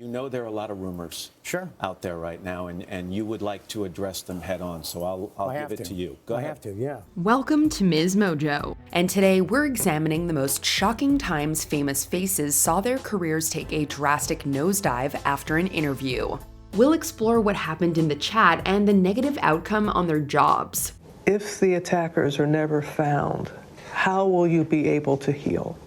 You know there are a lot of rumors out there right now, and you would like to address them head on, so I'll give it to you. Go ahead. I have to, yeah. Welcome to MsMojo, and today we're examining the most shocking times famous faces saw their careers take a drastic nosedive after an interview. We'll explore what happened in the chat and the negative outcome on their jobs. If the attackers are never found, how will you be able to heal?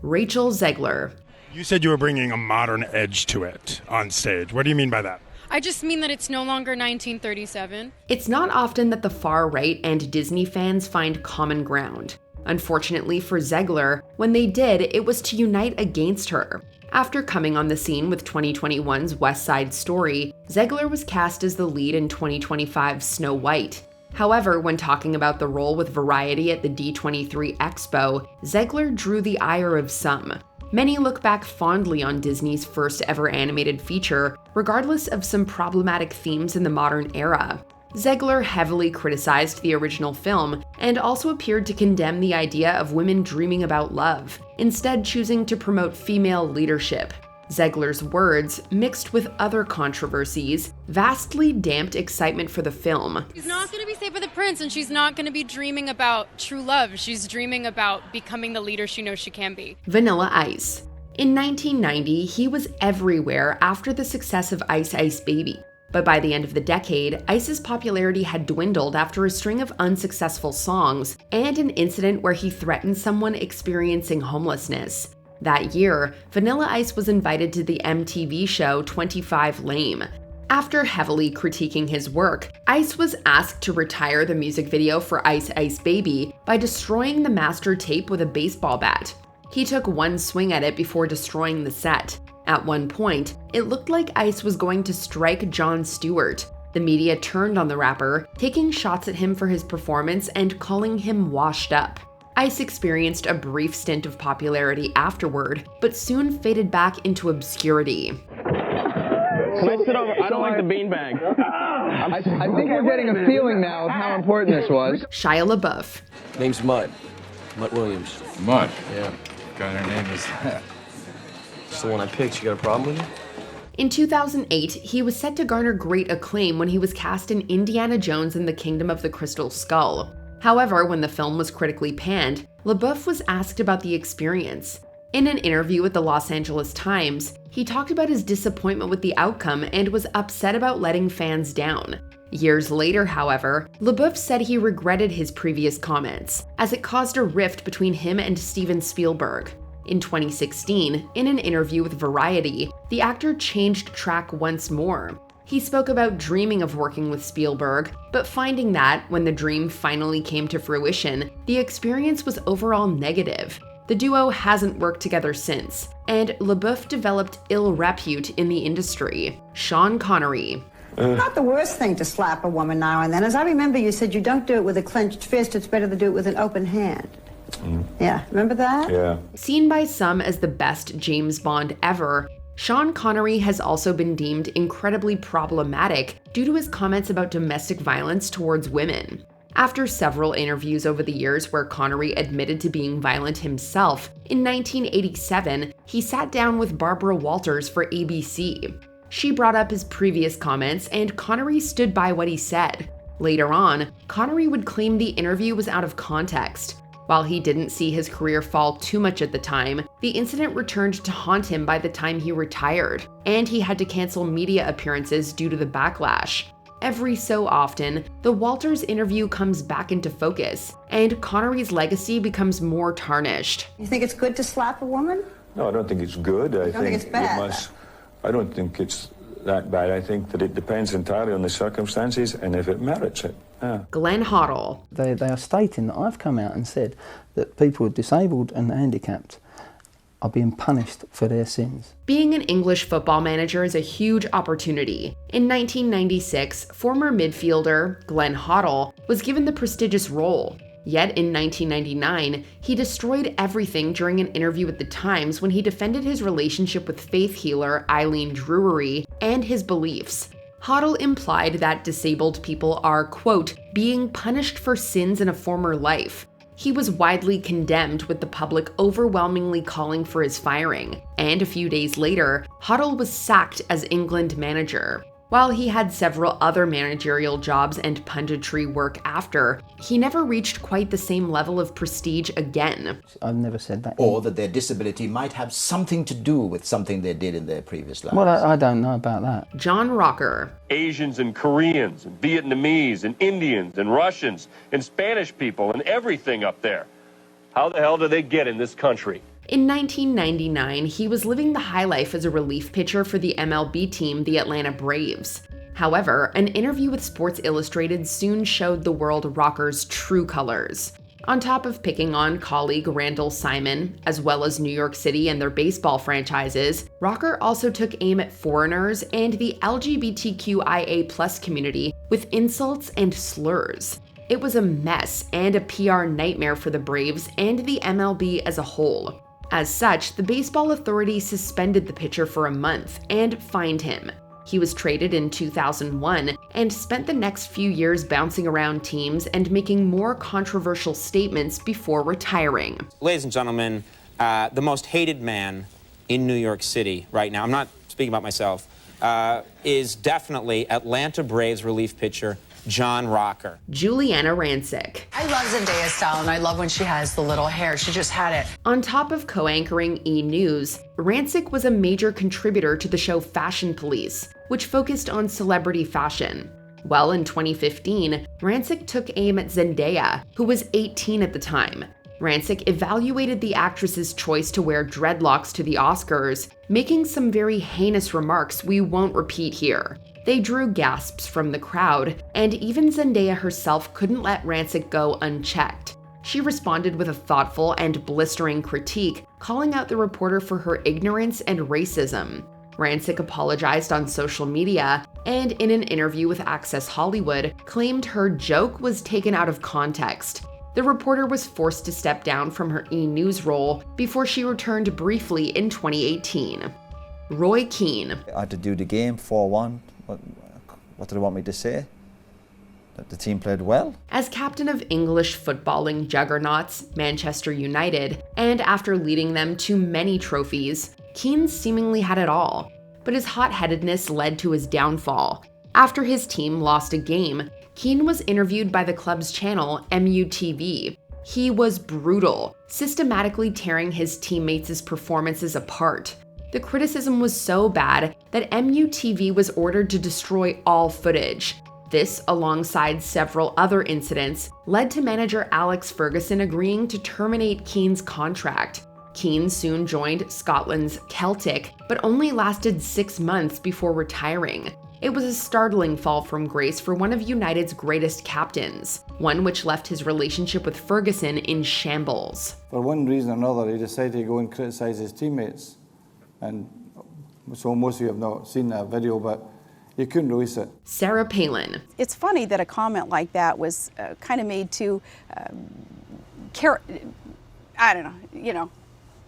Rachel Zegler. You said you were bringing a modern edge to it on stage. What do you mean by that? I just mean that it's no longer 1937. It's not often that the far right and Disney fans find common ground. Unfortunately for Zegler, when they did, it was to unite against her. After coming on the scene with 2021's West Side Story, Zegler was cast as the lead in 2025's Snow White. However, when talking about the role with Variety at the D23 Expo, Zegler drew the ire of some. Many look back fondly on Disney's first ever animated feature, regardless of some problematic themes in the modern era. Zegler heavily criticized the original film and also appeared to condemn the idea of women dreaming about love, instead choosing to promote female leadership. Zegler's words, mixed with other controversies, vastly damped excitement for the film. She's not going to be safe with the prince, and she's not going to be dreaming about true love. She's dreaming about becoming the leader she knows she can be. Vanilla Ice. In 1990, he was everywhere after the success of Ice Ice Baby. But by the end of the decade, Ice's popularity had dwindled after a string of unsuccessful songs and an incident where he threatened someone experiencing homelessness. That year, Vanilla Ice was invited to the MTV show 25 Lame. After heavily critiquing his work, Ice was asked to retire the music video for Ice Ice Baby by destroying the master tape with a baseball bat. He took one swing at it before destroying the set. At one point, it looked like Ice was going to strike Jon Stewart. The media turned on the rapper, taking shots at him for his performance and calling him washed up. Ice experienced a brief stint of popularity afterward, but soon faded back into obscurity. Can I sit over? I don't like the beanbag. I think we're getting a feeling now of how important this was. Shia LaBeouf. Name's Mutt. Mutt Williams. Mutt? Yeah. What kind of name is that? It's the one I picked. You got a problem with it? In 2008, he was set to garner great acclaim when he was cast in Indiana Jones and the Kingdom of the Crystal Skull. However, when the film was critically panned, LaBeouf was asked about the experience. In an interview with the Los Angeles Times, he talked about his disappointment with the outcome and was upset about letting fans down. Years later, however, LaBeouf said he regretted his previous comments, as it caused a rift between him and Steven Spielberg. In 2016, in an interview with Variety, the actor changed track once more. He spoke about dreaming of working with Spielberg, but finding that, when the dream finally came to fruition, the experience was overall negative. The duo hasn't worked together since, and LaBeouf developed ill repute in the industry. Sean Connery. Not the worst thing to slap a woman now and then. As I remember, you said you don't do it with a clenched fist, it's better to do it with an open hand. Yeah, remember that? Yeah. Seen by some as the best James Bond ever, Sean Connery has also been deemed incredibly problematic due to his comments about domestic violence towards women. After several interviews over the years where Connery admitted to being violent himself, in 1987, he sat down with Barbara Walters for ABC. She brought up his previous comments, and Connery stood by what he said. Later on, Connery would claim the interview was out of context. While he didn't see his career fall too much at the time, the incident returned to haunt him by the time he retired, and he had to cancel media appearances due to the backlash. Every so often, the Walters interview comes back into focus, and Connery's legacy becomes more tarnished. You think it's good to slap a woman? No, I don't think it's good. I think it's bad? I don't think it's that bad. I think that it depends entirely on the circumstances and if it merits it. Yeah. Glenn Hoddle. They are stating that I've come out and said that people disabled and handicapped are being punished for their sins. Being an English football manager is a huge opportunity. In 1996, former midfielder Glenn Hoddle was given the prestigious role. Yet in 1999, he destroyed everything during an interview with The Times when he defended his relationship with faith healer Eileen Drury and his beliefs. Hoddle implied that disabled people are, quote, being punished for sins in a former life. He was widely condemned, with the public overwhelmingly calling for his firing, and a few days later, Hoddle was sacked as England manager. While he had several other managerial jobs and punditry work after, he never reached quite the same level of prestige again. I've never said that. Or that their disability might have something to do with something they did in their previous lives. Well, I don't know about that. John Rocker. Asians and Koreans and Vietnamese and Indians and Russians and Spanish people and everything up there. How the hell do they get in this country? In 1999, he was living the high life as a relief pitcher for the MLB team, the Atlanta Braves. However, an interview with Sports Illustrated soon showed the world Rocker's true colors. On top of picking on colleague Randall Simon, as well as New York City and their baseball franchises, Rocker also took aim at foreigners and the LGBTQIA+ community with insults and slurs. It was a mess and a PR nightmare for the Braves and the MLB as a whole. As such, the baseball authority suspended the pitcher for a month and fined him. He was traded in 2001 and spent the next few years bouncing around teams and making more controversial statements before retiring. Ladies and gentlemen, the most hated man in New York City right now, I'm not speaking about myself, is definitely Atlanta Braves relief pitcher John Rocker. Giuliana Rancic. I love Zendaya's style, and I love when she has the little hair. She just had it. On top of co-anchoring E! News, Rancic was a major contributor to the show Fashion Police, which focused on celebrity fashion. Well, in 2015, Rancic took aim at Zendaya, who was 18 at the time. Rancic evaluated the actress's choice to wear dreadlocks to the Oscars, making some very heinous remarks we won't repeat here. They drew gasps from the crowd, and even Zendaya herself couldn't let Rancic go unchecked. She responded with a thoughtful and blistering critique, calling out the reporter for her ignorance and racism. Rancic apologized on social media, and in an interview with Access Hollywood, claimed her joke was taken out of context. The reporter was forced to step down from her E! News role before she returned briefly in 2018. Roy Keane. I had to do the game 4-1. What did they want me to say? That the team played well? As captain of English footballing juggernauts, Manchester United, and after leading them to many trophies, Keane seemingly had it all. But his hot-headedness led to his downfall. After his team lost a game, Keane was interviewed by the club's channel, MUTV. He was brutal, systematically tearing his teammates' performances apart. The criticism was so bad that MUTV was ordered to destroy all footage. This, alongside several other incidents, led to manager Alex Ferguson agreeing to terminate Keane's contract. Keane soon joined Scotland's Celtic, but only lasted 6 months before retiring. It was a startling fall from grace for one of United's greatest captains, one which left his relationship with Ferguson in shambles. For one reason or another, he decided to go and criticise his teammates. And so most of you have not seen that video, but you couldn't release it. Sarah Palin. It's funny that a comment like that was kind of made to,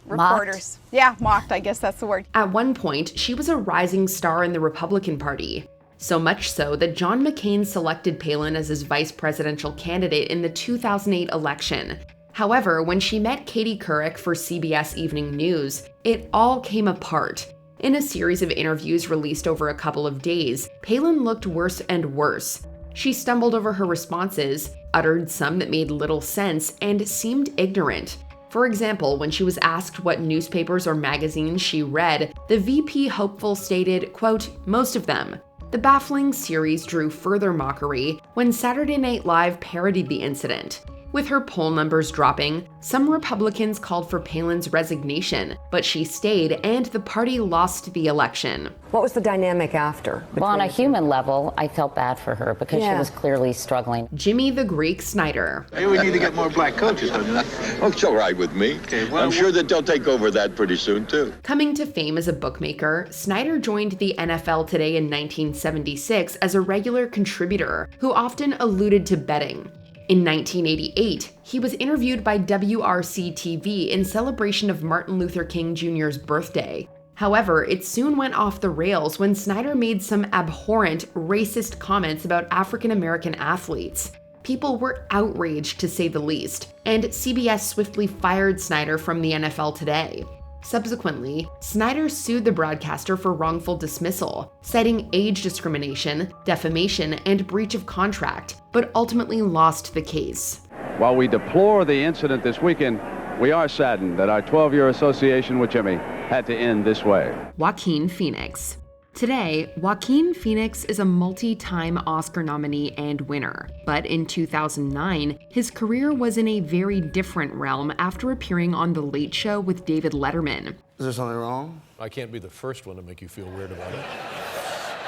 reporters. Mocked? Yeah, mocked, I guess that's the word. At one point, she was a rising star in the Republican Party. So much so that John McCain selected Palin as his vice presidential candidate in the 2008 election. However, when she met Katie Couric for CBS Evening News, it all came apart. In a series of interviews released over a couple of days, Palin looked worse and worse. She stumbled over her responses, uttered some that made little sense, and seemed ignorant. For example, when she was asked what newspapers or magazines she read, the VP hopeful stated, quote, "most of them." The baffling series drew further mockery when Saturday Night Live parodied the incident. With her poll numbers dropping, some Republicans called for Palin's resignation, but she stayed and the party lost the election. What was the dynamic after? Well, on a human level, I felt bad for her because she was clearly struggling. Jimmy the Greek Snyder. Hey, we need to get more black coaches, don't you? Oh, it's all right with me. Okay, well, I'm sure that they'll take over that pretty soon, too. Coming to fame as a bookmaker, Snyder joined the NFL Today in 1976 as a regular contributor who often alluded to betting. In 1988, he was interviewed by WRC-TV in celebration of Martin Luther King Jr.'s birthday. However, it soon went off the rails when Snyder made some abhorrent, racist comments about African American athletes. People were outraged, to say the least, and CBS swiftly fired Snyder from the NFL Today. Subsequently, Snyder sued the broadcaster for wrongful dismissal, citing age discrimination, defamation, and breach of contract, but ultimately lost the case. While we deplore the incident this weekend, we are saddened that our 12-year association with Jimmy had to end this way. Joaquin Phoenix. Today, Joaquin Phoenix is a multi-time Oscar nominee and winner, but in 2009, his career was in a very different realm after appearing on The Late Show with David Letterman. Is there something wrong? I can't be the first one to make you feel weird about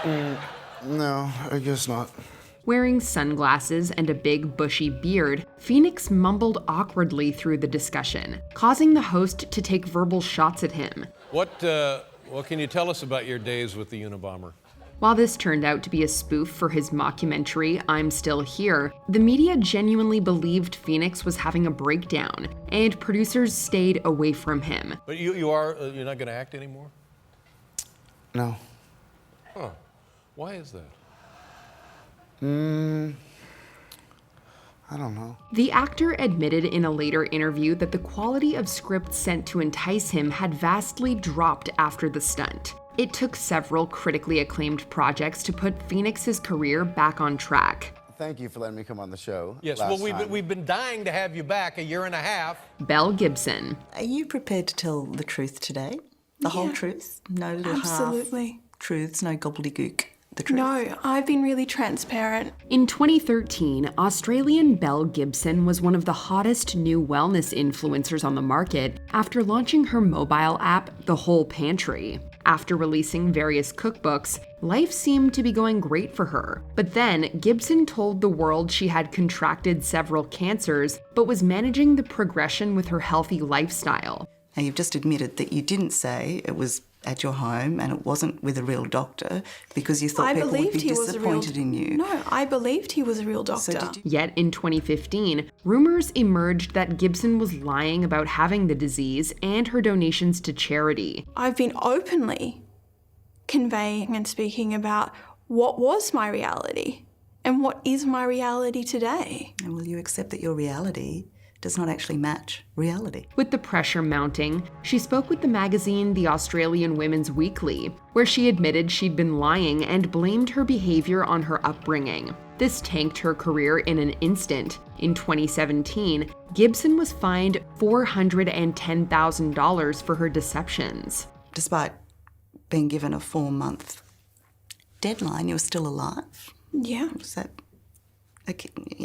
it. No, I guess not. Wearing sunglasses and a big bushy beard, Phoenix mumbled awkwardly through the discussion, causing the host to take verbal shots at him. What can you tell us about your days with the Unabomber? While this turned out to be a spoof for his mockumentary, I'm Still Here, the media genuinely believed Phoenix was having a breakdown, and producers stayed away from him. But you're not going to act anymore? No. Huh. Why is that? I don't know. The actor admitted in a later interview that the quality of scripts sent to entice him had vastly dropped after the stunt. It took several critically acclaimed projects to put Phoenix's career back on track. Thank you for letting me come on the show. Yes, well, we've been dying to have you back a year and a half. Belle Gibson. Are you prepared to tell the truth today? The whole truth? No little Absolutely. half truths, no gobbledygook. The truth. No, I've been really transparent. In 2013, Australian Belle Gibson was one of the hottest new wellness influencers on the market after launching her mobile app, The Whole Pantry. After releasing various cookbooks, life seemed to be going great for her. But then, Gibson told the world she had contracted several cancers, but was managing the progression with her healthy lifestyle. Now, you've just admitted that you didn't say it was at your home and it wasn't with a real doctor because you thought people would be disappointed in you. No, I believed he was a real doctor. Yet in 2015, rumors emerged that Gibson was lying about having the disease and her donations to charity. I've been openly conveying and speaking about what was my reality and what is my reality today. And will you accept that your reality does not actually match reality? With the pressure mounting, she spoke with the magazine The Australian Women's Weekly, where she admitted she'd been lying and blamed her behavior on her upbringing. This tanked her career in an instant. In 2017, Gibson was fined $410,000 for her deceptions. Despite being given a 4-month deadline, you were still alive? Yeah. Was that an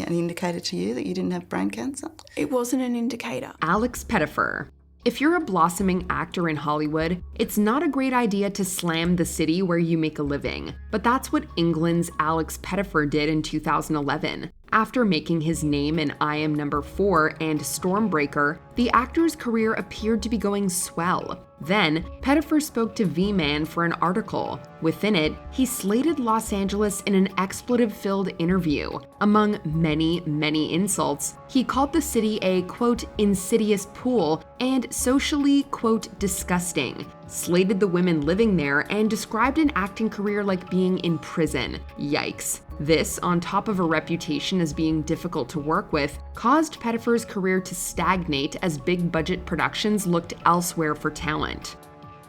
indicator to you that you didn't have brain cancer? It wasn't an indicator. Alex Pettyfer. If you're a blossoming actor in Hollywood, it's not a great idea to slam the city where you make a living. But that's what England's Alex Pettyfer did in 2011. After making his name in I Am Number 4 and Stormbreaker, the actor's career appeared to be going swell. Then, Pettyfer spoke to V-Man for an article. Within it, he slated Los Angeles in an expletive-filled interview. Among many, many insults, he called the city a, quote, insidious pool and socially, quote, disgusting, slated the women living there, and described an acting career like being in prison. Yikes. This, on top of a reputation as being difficult to work with, caused Pettyfer's career to stagnate as big-budget productions looked elsewhere for talent.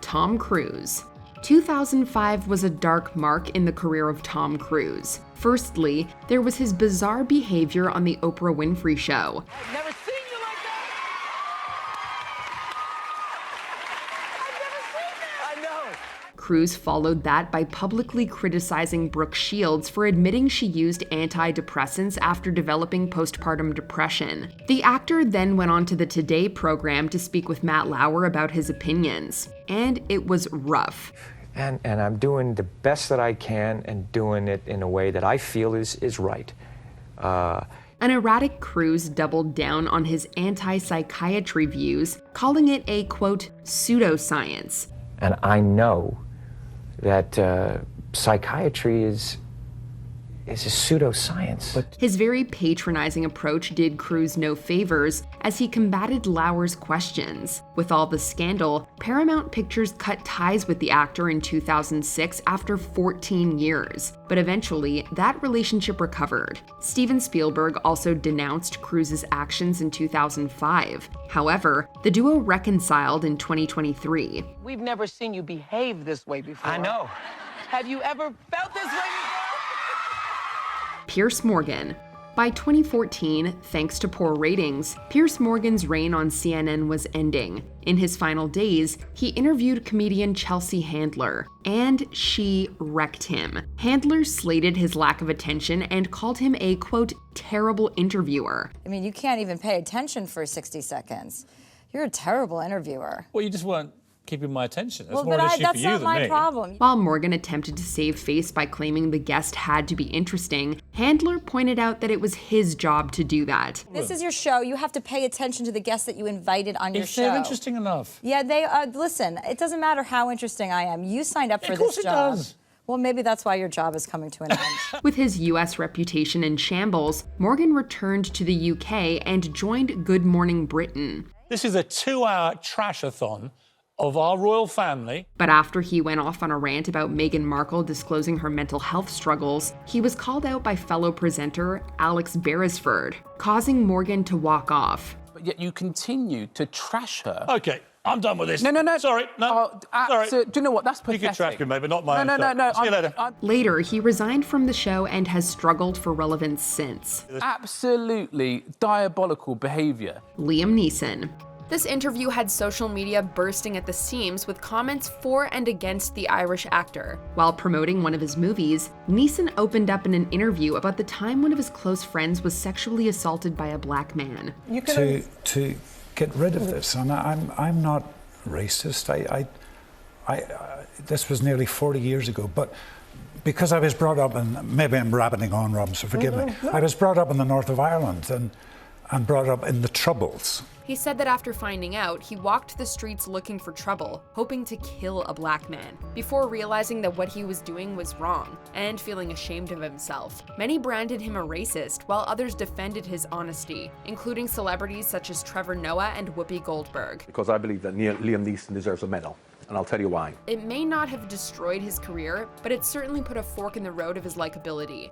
Tom Cruise. 2005 was a dark mark in the career of Tom Cruise. Firstly, there was his bizarre behavior on The Oprah Winfrey Show. I've never seen you like that! I've never seen that! I know! Cruise followed that by publicly criticizing Brooke Shields for admitting she used antidepressants after developing postpartum depression. The actor then went on to the Today program to speak with Matt Lauer about his opinions, and it was rough. And I'm doing the best that I can and doing it in a way that I feel is right. An erratic Cruise doubled down on his anti-psychiatry views, calling it a, quote, pseudoscience. And I know that psychiatry is is a pseudoscience. But his very patronizing approach did Cruise no favors as he combated Lauer's questions. With all the scandal, Paramount Pictures cut ties with the actor in 2006 after 14 years, but eventually that relationship recovered. Steven Spielberg also denounced Cruise's actions in 2005. However, the duo reconciled in 2023. We've never seen you behave this way before. I know. Have you ever felt this way before? Piers Morgan. By 2014, thanks to poor ratings, Piers Morgan's reign on CNN was ending. In his final days, he interviewed comedian Chelsea Handler, and she wrecked him. Handler slated his lack of attention and called him a, quote, terrible interviewer. I mean, you can't even pay attention for 60 seconds. You're a terrible interviewer. Well, you just weren't keeping my attention. That's well, more but an issue that's for you not than my me. problem. While Morgan attempted to save face by claiming the guest had to be interesting, Handler pointed out that it was his job to do that. This is your show. You have to pay attention to the guests that you invited on your show. If they're interesting enough. Yeah, they are. Listen, it doesn't matter how interesting I am. You signed up for this job. Of course it does. Well, maybe that's why your job is coming to an end. With his US reputation in shambles, Morgan returned to the UK and joined Good Morning Britain. This is a 2-hour trash-a-thon of our royal family. But after he went off on a rant about Meghan Markle disclosing her mental health struggles, he was called out by fellow presenter Alex Beresford, causing Morgan to walk off. But yet you continue to trash her. Okay, I'm done with this. No. Sorry, no. Sorry. Do you know what? That's pathetic. You can trash me, mate, but not my No. See you later. Later, he resigned from the show and has struggled for relevance since. Absolutely diabolical behavior. Liam Neeson. This interview had social media bursting at the seams with comments for and against the Irish actor. While promoting one of his movies, Neeson opened up in an interview about the time one of his close friends was sexually assaulted by a black man. To get rid of this, and I'm not racist. This was nearly 40 years ago, but because I was brought up in, maybe I'm rabbiting on, Rob, so forgive me. I was brought up in the north of Ireland and brought up in the Troubles. He said that after finding out, he walked the streets looking for trouble, hoping to kill a black man, before realizing that what he was doing was wrong, and feeling ashamed of himself. Many branded him a racist, while others defended his honesty, including celebrities such as Trevor Noah and Whoopi Goldberg. Because I believe that Liam Neeson deserves a medal, and I'll tell you why. It may not have destroyed his career, but it certainly put a fork in the road of his likability.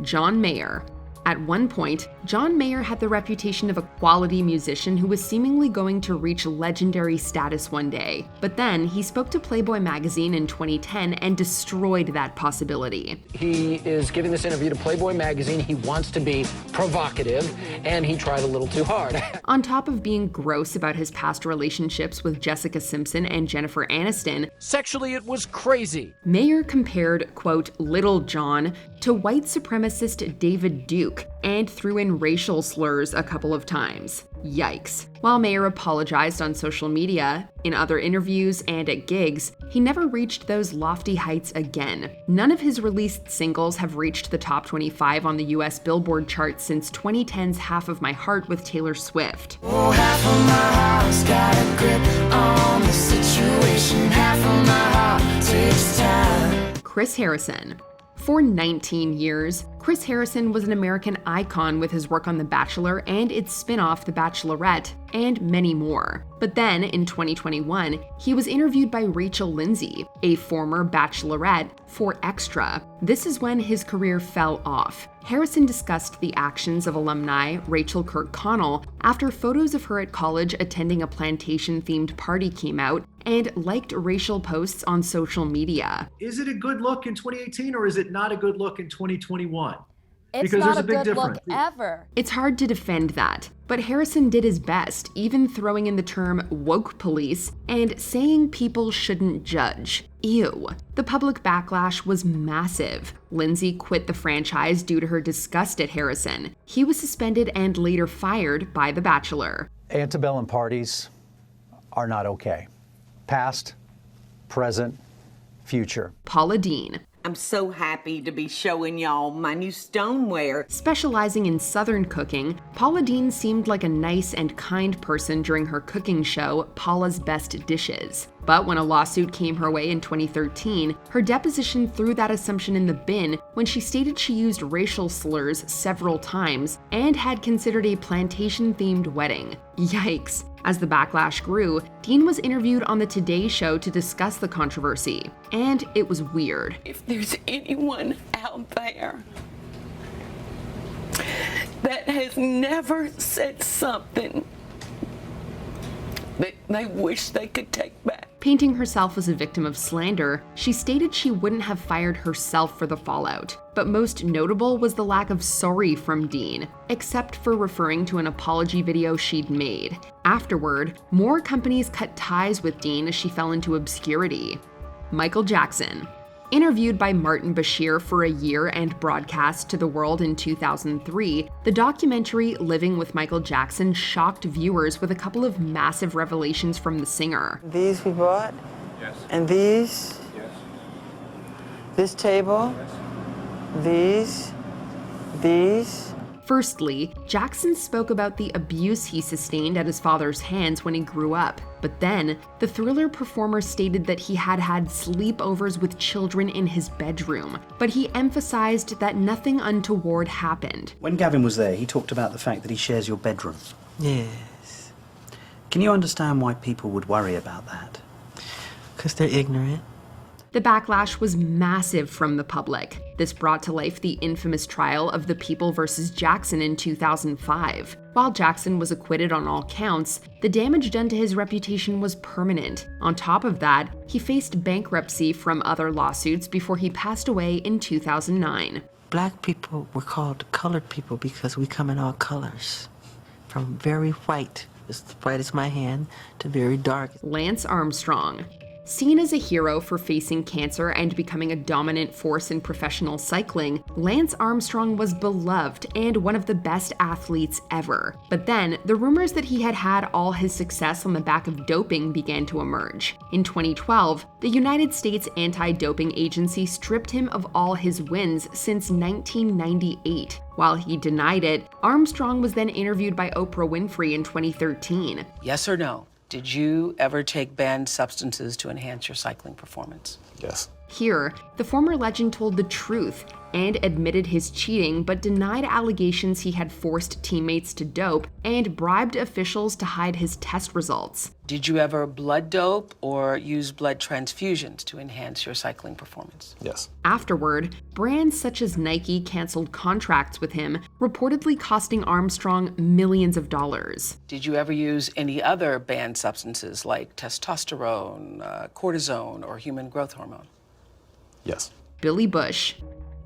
John Mayer. At one point, John Mayer had the reputation of a quality musician who was seemingly going to reach legendary status one day. But then he spoke to Playboy magazine in 2010 and destroyed that possibility. He is giving this interview to Playboy magazine. He wants to be provocative, and he tried a little too hard. On top of being gross about his past relationships with Jessica Simpson and Jennifer Aniston, sexually it was crazy. Mayer compared, quote, Little John to white supremacist David Duke and threw in racial slurs a couple of times. Yikes. While Mayer apologized on social media, in other interviews, and at gigs, he never reached those lofty heights again. None of his released singles have reached the top 25 on the US Billboard chart since 2010's Half of My Heart with Taylor Swift. Oh, half of my heart's got a grip on the situation. Half of my heart takes time. Chris Harrison. For 19 years, Chris Harrison was an American icon with his work on The Bachelor and its spin-off The Bachelorette, and many more. But then, in 2021, he was interviewed by Rachel Lindsay, a former Bachelorette, for Extra. This is when his career fell off. Harrison discussed the actions of alumni Rachel Kirkconnell after photos of her at college attending a plantation-themed party came out, and liked racial posts on social media. Is it a good look in 2018 or is it not a good look in 2021? It's because not there's a big good difference. look ever. It's hard to defend that, but Harrison did his best, even throwing in the term woke police and saying people shouldn't judge. Ew. The public backlash was massive. Lindsay quit the franchise due to her disgust at Harrison. He was suspended and later fired by The Bachelor. Antebellum parties are not okay. Past, present, future. Paula Deen. I'm so happy to be showing y'all my new stoneware. Specializing in Southern cooking, Paula Deen seemed like a nice and kind person during her cooking show, Paula's Best Dishes. But when a lawsuit came her way in 2013, her deposition threw that assumption in the bin when she stated she used racial slurs several times and had considered a plantation-themed wedding. Yikes. As the backlash grew, Deen was interviewed on the Today Show to discuss the controversy, and it was weird. If there's anyone out there that has never said something that they wish they could take back. Painting herself as a victim of slander, she stated she wouldn't have fired herself for the fallout. But most notable was the lack of sorry from Deen, except for referring to an apology video she'd made. Afterward, more companies cut ties with Deen as she fell into obscurity. Michael Jackson. Interviewed by Martin Bashir for a year and broadcast to the world in 2003, the documentary Living with Michael Jackson shocked viewers with a couple of massive revelations from the singer. These we bought? Yes. And these? Yes. This table? Yes. These? Firstly, Jackson spoke about the abuse he sustained at his father's hands when he grew up. But then, the Thriller performer stated that he had had sleepovers with children in his bedroom, but he emphasized that nothing untoward happened. When Gavin was there, he talked about the fact that he shares your bedroom. Yes. Can you understand why people would worry about that? Because they're ignorant. The backlash was massive from the public. This brought to life the infamous trial of the People vs. Jackson in 2005. While Jackson was acquitted on all counts, the damage done to his reputation was permanent. On top of that, he faced bankruptcy from other lawsuits before he passed away in 2009. Black people were called colored people because we come in all colors. From very white, as white as my hand, to very dark. Lance Armstrong. Seen as a hero for facing cancer and becoming a dominant force in professional cycling, Lance Armstrong was beloved and one of the best athletes ever. But then, the rumors that he had had all his success on the back of doping began to emerge. In 2012, the United States Anti-Doping Agency stripped him of all his wins since 1998. While he denied it, Armstrong was then interviewed by Oprah Winfrey in 2013. Yes or no? Did you ever take banned substances to enhance your cycling performance? Yes. Here, the former legend told the truth and admitted his cheating, but denied allegations he had forced teammates to dope and bribed officials to hide his test results. Did you ever blood dope or use blood transfusions to enhance your cycling performance? Yes. Afterward, brands such as Nike canceled contracts with him, reportedly costing Armstrong millions of dollars. Did you ever use any other banned substances like testosterone, cortisone, or human growth hormone? Yes. Billy Bush.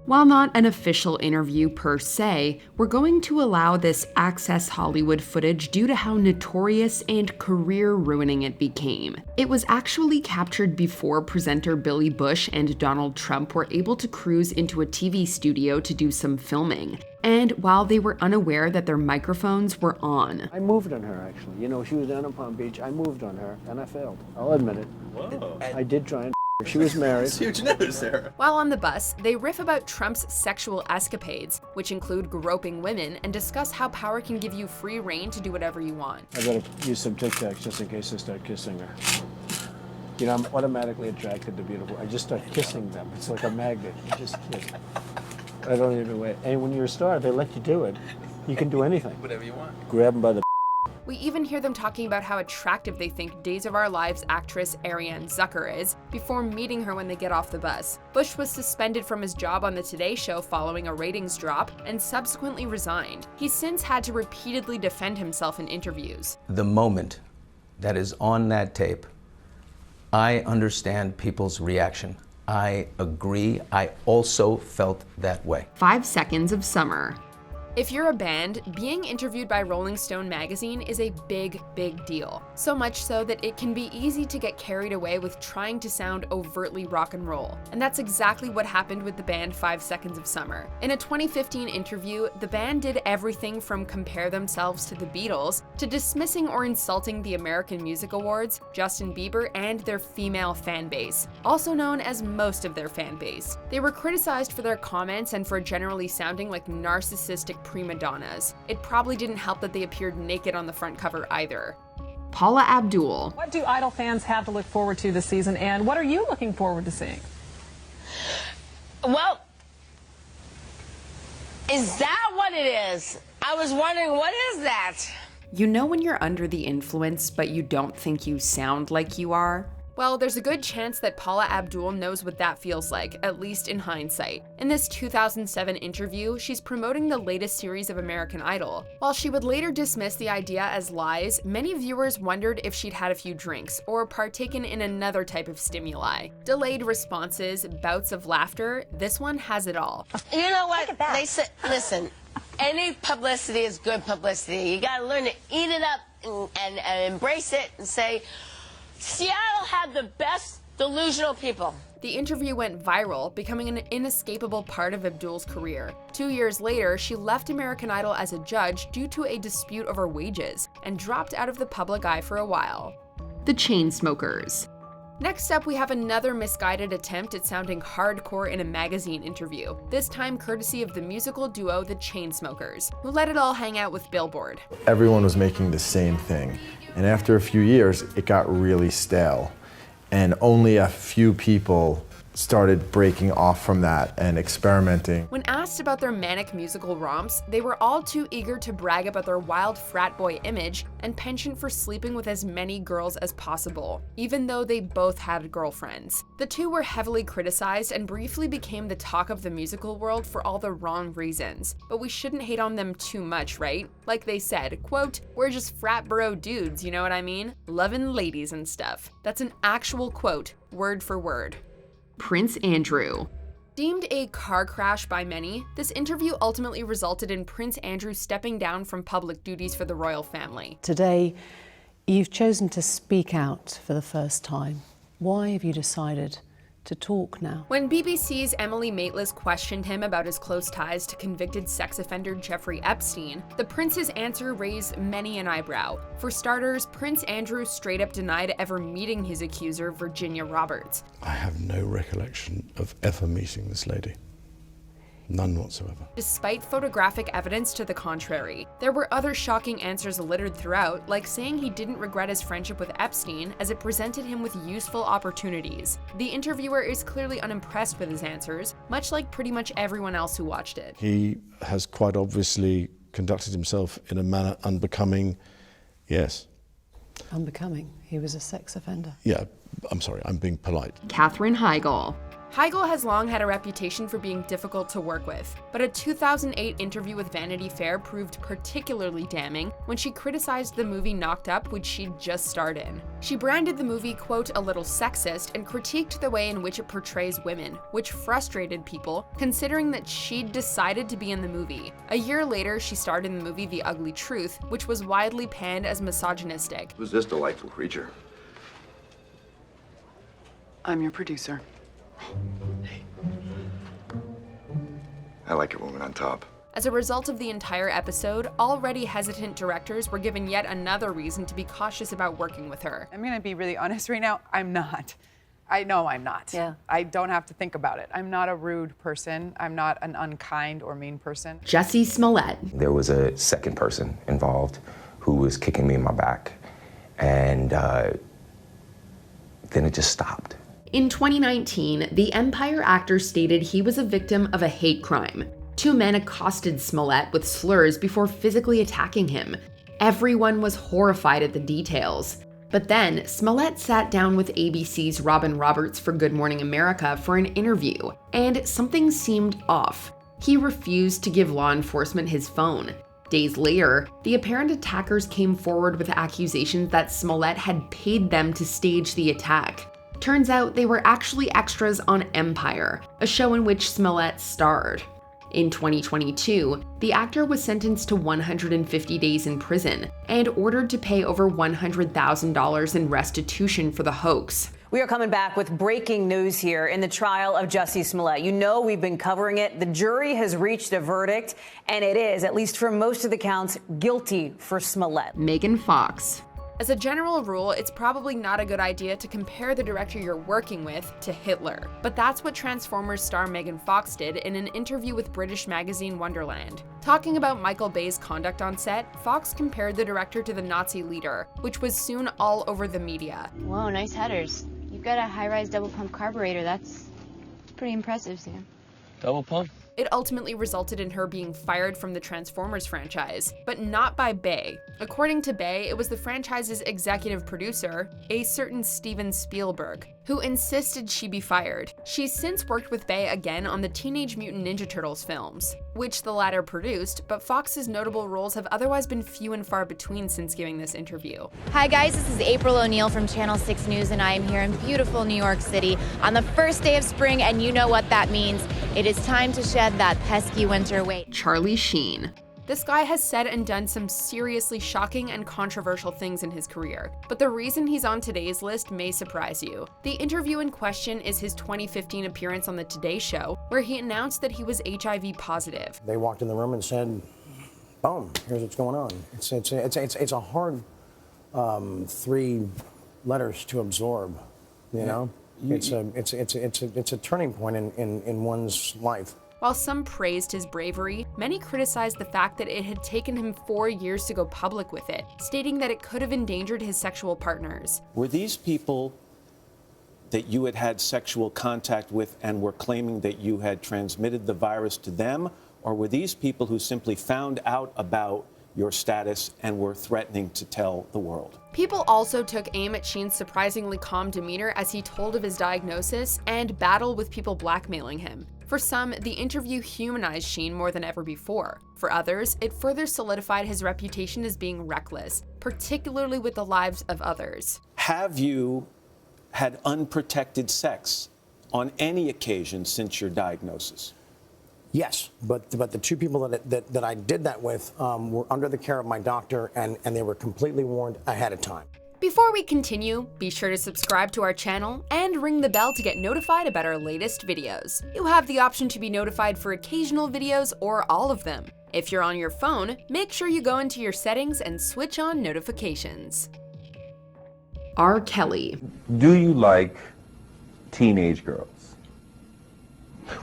While not an official interview per se, we're going to allow this Access Hollywood footage due to how notorious and career-ruining it became. It was actually captured before presenter Billy Bush and Donald Trump were able to cruise into a TV studio to do some filming. And while they were unaware that their microphones were on. I moved on her, actually. You know, she was down in Palm Beach. I moved on her, and I failed. I'll admit it. Whoa. I did try and she was married. Huge news there. While on the bus, they riff about Trump's sexual escapades, which include groping women, and discuss how power can give you free reign to do whatever you want. I better use some Tic Tacs just in case I start kissing her. You know, I'm automatically attracted to beautiful. I just start kissing them. It's like a magnet. You just kiss. I don't even wait. And when you're a star, they let you do it. You can do anything. Whatever you want. Grab them by the. We even hear them talking about how attractive they think Days of Our Lives actress Ariane Zucker is before meeting her when they get off the bus. Bush was suspended from his job on the Today Show following a ratings drop and subsequently resigned. He's since had to repeatedly defend himself in interviews. The moment that is on that tape, I understand people's reaction. I agree. I also felt that way. 5 seconds of summer. If you're a band, being interviewed by Rolling Stone magazine is a big, big deal. So much so that it can be easy to get carried away with trying to sound overtly rock and roll. And that's exactly what happened with the band 5 Seconds of Summer. In a 2015 interview, the band did everything from compare themselves to the Beatles to dismissing or insulting the American Music Awards, Justin Bieber, and their female fan base, also known as most of their fan base. They were criticized for their comments and for generally sounding like narcissistic prima donnas. It probably didn't help that they appeared naked on the front cover either. Paula Abdul. What do Idol fans have to look forward to this season, and what are you looking forward to seeing? Well, is that what it is? I was wondering, what is that? You know when you're under the influence, but you don't think you sound like you are? Well, there's a good chance that Paula Abdul knows what that feels like, at least in hindsight. In this 2007 interview, she's promoting the latest series of American Idol. While she would later dismiss the idea as lies, many viewers wondered if she'd had a few drinks or partaken in another type of stimuli. Delayed responses, bouts of laughter, this one has it all. You know what? They said, listen, any publicity is good publicity. You gotta learn to eat it up and embrace it and say, Seattle had the best delusional people. The interview went viral, becoming an inescapable part of Abdul's career. 2 years later, she left American Idol as a judge due to a dispute over wages, and dropped out of the public eye for a while. The Chainsmokers. Next up, we have another misguided attempt at sounding hardcore in a magazine interview, this time courtesy of the musical duo The Chainsmokers, who let it all hang out with Billboard. Everyone was making the same thing. And after a few years, it got really stale. And only a few people started breaking off from that and experimenting. When asked about their manic musical romps, they were all too eager to brag about their wild frat boy image and penchant for sleeping with as many girls as possible, even though they both had girlfriends. The two were heavily criticized and briefly became the talk of the musical world for all the wrong reasons. But we shouldn't hate on them too much, right? Like they said, quote, "We're just frat bro dudes, you know what I mean? Lovin' ladies and stuff." That's an actual quote, word for word. Prince Andrew. Deemed a car crash by many, this interview ultimately resulted in Prince Andrew stepping down from public duties for the royal family. Today, you've chosen to speak out for the first time. Why have you decided to talk now? When BBC's Emily Maitlis questioned him about his close ties to convicted sex offender Jeffrey Epstein, the prince's answer raised many an eyebrow. For starters, Prince Andrew straight up denied ever meeting his accuser, Virginia Roberts. I have no recollection of ever meeting this lady. None whatsoever. Despite photographic evidence to the contrary, there were other shocking answers littered throughout, like saying he didn't regret his friendship with Epstein as it presented him with useful opportunities. The interviewer is clearly unimpressed with his answers, much like pretty much everyone else who watched it. He has quite obviously conducted himself in a manner unbecoming, yes. Unbecoming? He was a sex offender. Yeah, I'm sorry, I'm being polite. Katherine Heigl. Heigl has long had a reputation for being difficult to work with, but a 2008 interview with Vanity Fair proved particularly damning when she criticized the movie Knocked Up, which she'd just starred in. She branded the movie, quote, "a little sexist," and critiqued the way in which it portrays women, which frustrated people, considering that she'd decided to be in the movie. A year later, she starred in the movie The Ugly Truth, which was widely panned as misogynistic. Who's this delightful creature? I'm your producer. I like a woman on top. As a result of the entire episode, already hesitant directors were given yet another reason to be cautious about working with her. I'm gonna be really honest right now, I'm not. I know I'm not. Yeah. I don't have to think about it. I'm not a rude person. I'm not an unkind or mean person. Jussie Smollett. There was a second person involved who was kicking me in my back, and then it just stopped. In 2019, the Empire actor stated he was a victim of a hate crime. Two men accosted Smollett with slurs before physically attacking him. Everyone was horrified at the details. But then, Smollett sat down with ABC's Robin Roberts for Good Morning America for an interview, and something seemed off. He refused to give law enforcement his phone. Days later, the apparent attackers came forward with accusations that Smollett had paid them to stage the attack. Turns out they were actually extras on Empire, a show in which Smollett starred. In 2022, the actor was sentenced to 150 days in prison and ordered to pay over $100,000 in restitution for the hoax. We are coming back with breaking news here in the trial of Jussie Smollett. You know we've been covering it. The jury has reached a verdict, and it is, at least for most of the counts, guilty for Smollett. Megan Fox. As a general rule, it's probably not a good idea to compare the director you're working with to Hitler. But that's what Transformers star Megan Fox did in an interview with British magazine Wonderland. Talking about Michael Bay's conduct on set, Fox compared the director to the Nazi leader, which was soon all over the media. Whoa, nice headers. You've got a high-rise double-pump carburetor. That's pretty impressive, Sam. Double pump? It ultimately resulted in her being fired from the Transformers franchise, but not by Bay. According to Bay, it was the franchise's executive producer, a certain Steven Spielberg, who insisted she be fired. She's since worked with Bay again on the Teenage Mutant Ninja Turtles films, which the latter produced, but Fox's notable roles have otherwise been few and far between since giving this interview. Hi guys, this is April O'Neil from Channel 6 News, and I am here in beautiful New York City on the first day of spring, and you know what that means. It is time to shed that pesky winter weight. Charlie Sheen. This guy has said and done some seriously shocking and controversial things in his career, but the reason he's on today's list may surprise you. The interview in question is his 2015 appearance on the Today Show, where he announced that he was HIV positive. They walked in the room and said, boom, here's what's going on. It's a hard 3 letters to absorb, you know? It's a turning point in one's life. While some praised his bravery, many criticized the fact that it had taken him 4 years to go public with it, stating that it could have endangered his sexual partners. Were these people that you had had sexual contact with and were claiming that you had transmitted the virus to them, or were these people who simply found out about your status and were threatening to tell the world? People also took aim at Sheen's surprisingly calm demeanor as he told of his diagnosis and battle with people blackmailing him. For some, the interview humanized Sheen more than ever before. For others, it further solidified his reputation as being reckless, particularly with the lives of others. Have you had unprotected sex on any occasion since your diagnosis? Yes, but the 2 people that I did that with were under the care of my doctor, and they were completely warned ahead of time. Before we continue, be sure to subscribe to our channel and ring the bell to get notified about our latest videos. You have the option to be notified for occasional videos or all of them. If you're on your phone, make sure you go into your settings and switch on notifications. R. Kelly. Do you like teenage girls?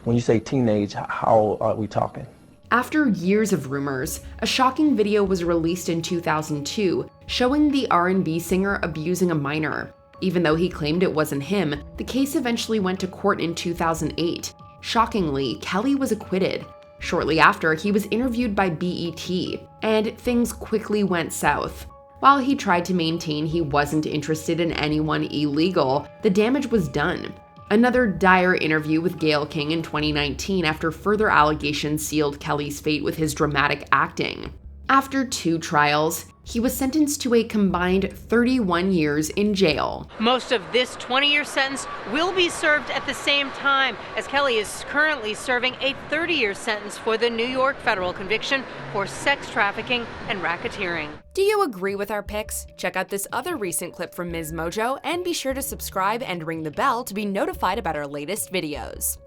When you say teenage, how are we talking? After years of rumors, a shocking video was released in 2002 showing the R&B singer abusing a minor. Even though he claimed it wasn't him, the case eventually went to court in 2008. Shockingly, Kelly was acquitted. Shortly after, he was interviewed by BET, and things quickly went south. While he tried to maintain he wasn't interested in anyone illegal, the damage was done. Another dire interview with Gayle King in 2019 after further allegations sealed Kelly's fate with his dramatic acting. After 2 trials, he was sentenced to a combined 31 years in jail. Most of this 20-year sentence will be served at the same time, as Kelly is currently serving a 30-year sentence for the New York federal conviction for sex trafficking and racketeering. Do you agree with our picks? Check out this other recent clip from MsMojo and be sure to subscribe and ring the bell to be notified about our latest videos.